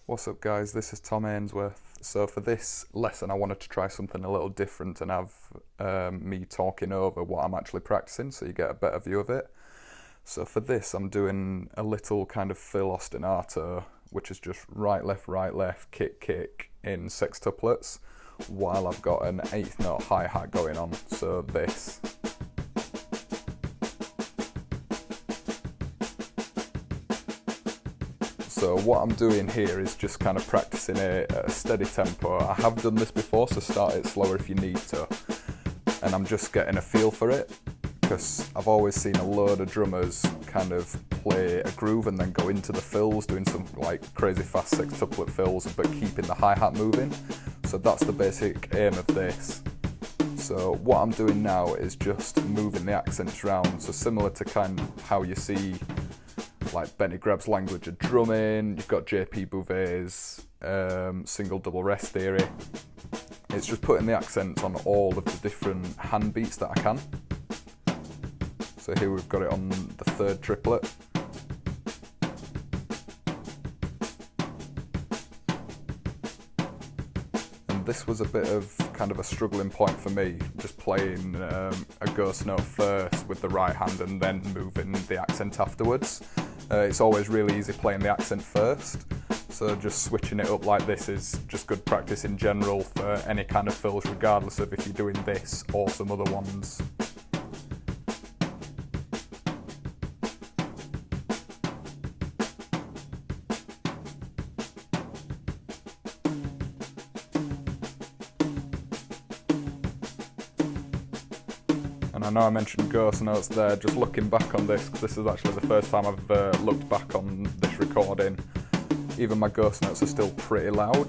What's up guys, this is Tom Ainsworth. So for this lesson I wanted to try something a little different and have me talking over what I'm actually practicing so you get a better view of it. So for this I'm doing a little kind of fill ostinato, which is just right left, kick kick in sextuplets while I've got an 8th note hi-hat going on, so this. So what I'm doing here is just kind of practicing it at a steady tempo. I have done this before, so start it slower if you need to. And I'm just getting a feel for it, because I've always seen a load of drummers kind of play a groove and then go into the fills, doing some like crazy fast sextuplet fills, but keeping the hi-hat moving. So that's the basic aim of this. So what I'm doing now is just moving the accents around, so similar to kind of how you see like Benny Grabb's language of drumming, you've got JP Bouvet's single double rest theory. It's just putting the accents on all of the different hand beats that I can. So here we've got it on the 3rd triplet. And this was a bit of kind of a struggling point for me, just playing a ghost note first with the right hand and then moving the accent afterwards. It's always really easy playing the accent first, so just switching it up like this is just good practice in general for any kind of fills, regardless of if you're doing this or some other ones. And I know I mentioned ghost notes there, just looking back on this, because this is actually the first time I've looked back on this recording. Even my ghost notes are still pretty loud.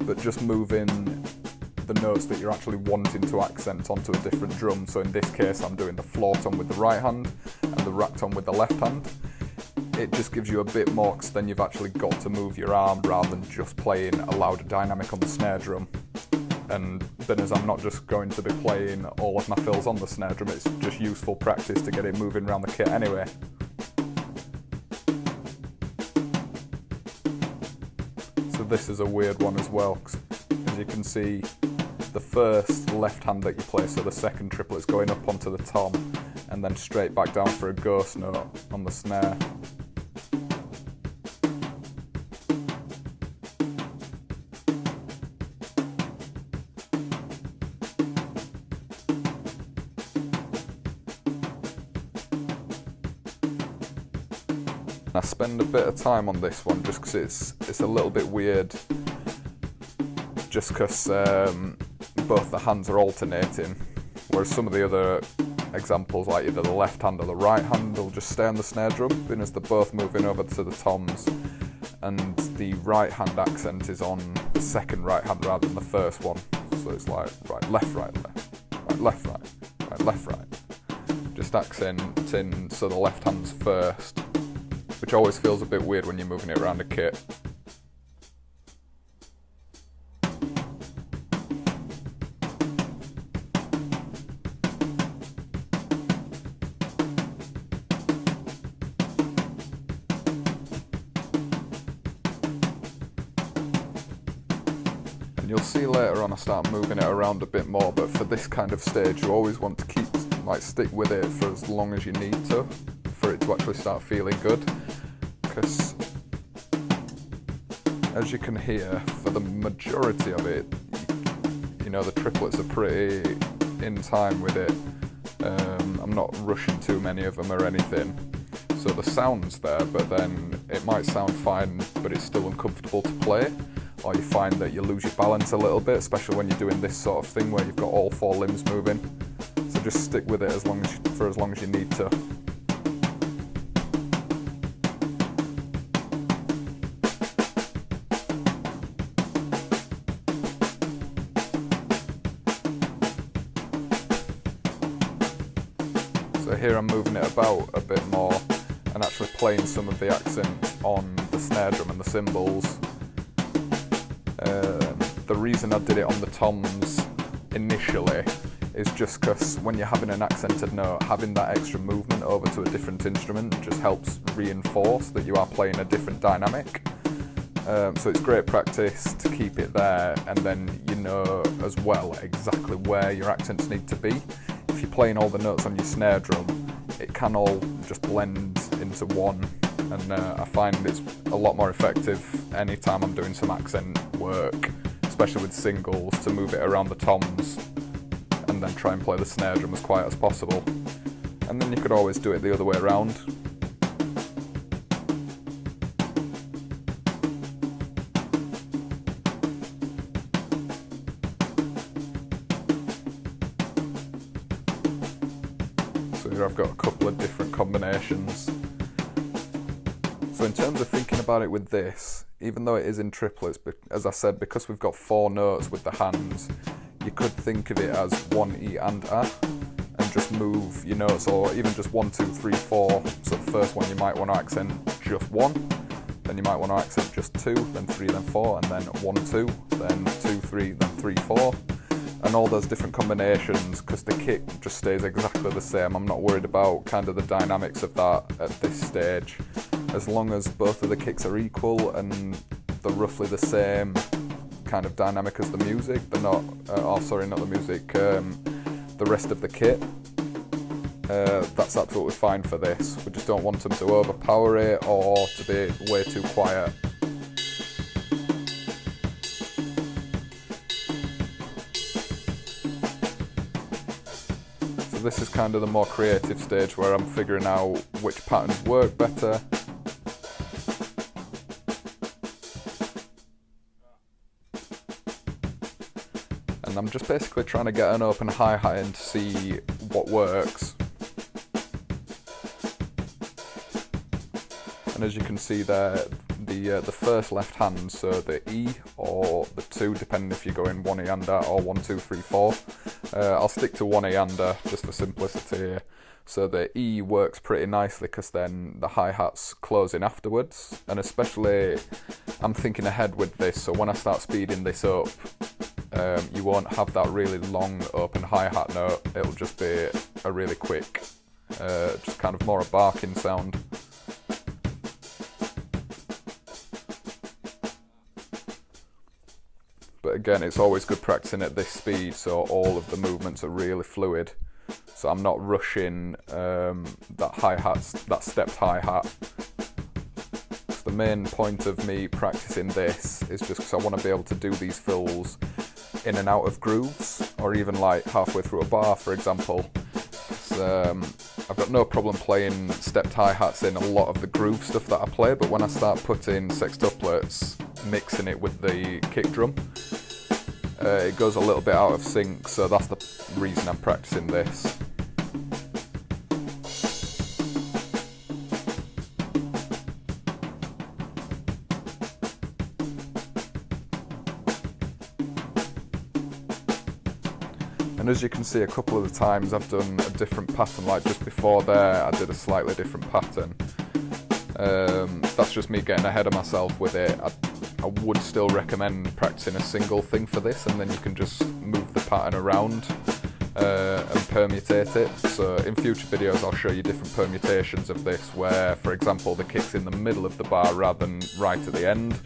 But just moving the notes that you're actually wanting to accent onto a different drum. So in this case I'm doing the floor tom with the right hand and the rack tom with the left hand. It just gives you a bit more, because then you've actually got to move your arm rather than just playing a louder dynamic on the snare drum. And then as I'm not just going to be playing all of my fills on the snare drum, it's just useful practice to get it moving around the kit anyway. So this is a weird one as well, because as you can see, the first left hand that you play, so the 2nd triplet's going up onto the tom and then straight back down for a ghost note on the snare. I spend a bit of time on this one just because it's a little bit weird, just because both the hands are alternating, whereas some of the other examples, like either the left hand or the right hand, will just stay on the snare drum, being as they're both moving over to the toms, and the right hand accent is on the 2nd right hand rather than the first one. So it's like right left, right left, left right, just accenting so the left hand's first, which always feels a bit weird when you're moving it around a kit. And you'll see later on I start moving it around a bit more, but for this kind of stage you always want to stick with it for as long as you need to, for it to actually start feeling good. Because as you can hear, for the majority of it, you know, the triplets are pretty in time with it. I'm not rushing too many of them or anything, so the sound's there, but then it might sound fine but it's still uncomfortable to play, or you find that you lose your balance a little bit, especially when you're doing this sort of thing where you've got all 4 limbs moving. So just stick with it for as long as you need to. So here I'm moving it about a bit more and actually playing some of the accent on the snare drum and the cymbals. The reason I did it on the toms initially is just because when you're having an accented note, having that extra movement over to a different instrument just helps reinforce that you are playing a different dynamic. So it's great practice to keep it there, and then you know as well exactly where your accents need to be. If you're playing all the notes on your snare drum, it can all just blend into one, and I find it's a lot more effective anytime I'm doing some accent work, especially with singles, to move it around the toms and then try and play the snare drum as quiet as possible. And then you could always do it the other way around. So here I've got a couple of different combinations. So in terms of thinking about it with this, even though it is in triplets, but as I said, because we've got 4 notes with the hands, you could think of it as 1 E and A, and just move your notes, or even just 1, 2, 3, 4. So the first one you might want to accent just 1, then you might want to accent just 2, then 3, then 4, and then 1, 2, then 2, 3, then 3, 4. And all those different combinations, because the kick just stays exactly the same. I'm not worried about kind of the dynamics of that at this stage. As long as both of the kicks are equal and they're roughly the same kind of dynamic as the music, they're not, not the music, the rest of the kit, that's absolutely fine for this. We just don't want them to overpower it or to be way too quiet. So this is kind of the more creative stage where I'm figuring out which patterns work better. And I'm just basically trying to get an open hi-hat in to see what works. And as you can see there, the first left hand, so the E or the 2, depending if you're going 1 eander or 1, 2, 3, 4. I'll stick to 1 eander just for simplicity here. So the E works pretty nicely because then the hi-hat's closing afterwards, and especially I'm thinking ahead with this, so when I start speeding this up, you won't have that really long open hi-hat note. It'll just be a really quick, just kind of more a barking sound. But again, it's always good practicing at this speed, so all of the movements are really fluid. So I'm not rushing that hi-hat, that stepped hi-hat. The main point of me practicing this is just because I want to be able to do these fills in and out of grooves, or even like halfway through a bar, for example. I've got no problem playing stepped hi-hats in a lot of the groove stuff that I play, but when I start putting sextuplets, mixing it with the kick drum, it goes a little bit out of sync, so that's the reason I'm practicing this. And as you can see, a couple of the times I've done a different pattern, like just before there I did a slightly different pattern. That's just me getting ahead of myself with it. I would still recommend practicing a single thing for this, and then you can just move the pattern around and permutate it. So in future videos I'll show you different permutations of this, where for example the kick's in the middle of the bar rather than right at the end,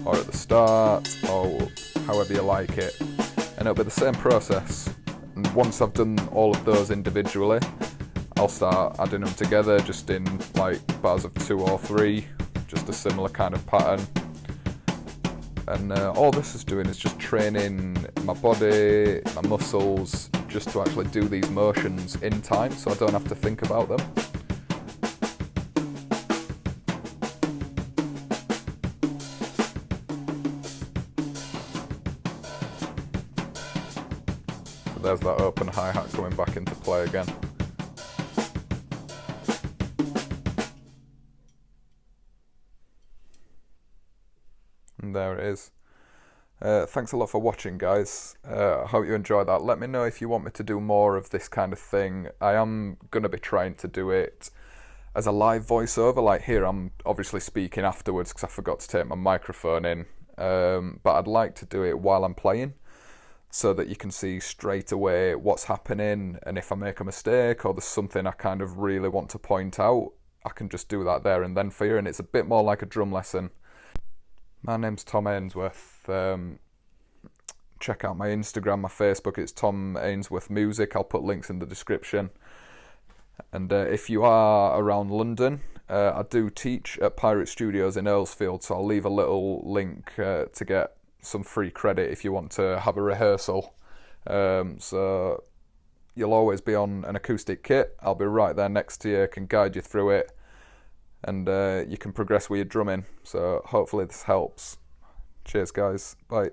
or at the start, or however you like it. And it'll be the same process. And once I've done all of those individually, I'll start adding them together just in like bars of 2 or 3, just a similar kind of pattern. And all this is doing is just training my body, my muscles, just to actually do these motions in time, so I don't have to think about them. There's that open hi-hat coming back into play again. And there it is. Thanks a lot for watching, guys. I hope you enjoyed that. Let me know if you want me to do more of this kind of thing. I am going to be trying to do it as a live voiceover. Like here, I'm obviously speaking afterwards because I forgot to take my microphone in. But I'd like to do it while I'm playing. so that you can see straight away what's happening, and if I make a mistake or there's something I kind of really want to point out, I can just do that there and then for you, and it's a bit more like a drum lesson. My name's Tom Ainsworth. Check out my Instagram, my Facebook, it's Tom Ainsworth Music. I'll put links in the description. And if you are around London, I do teach at Pirate Studios in Earlsfield, so I'll leave a little link to get some free credit if you want to have a rehearsal. So you'll always be on an acoustic kit. I'll be right there next to you, can guide you through it, and you can progress with your drumming. So hopefully this helps. Cheers guys, bye.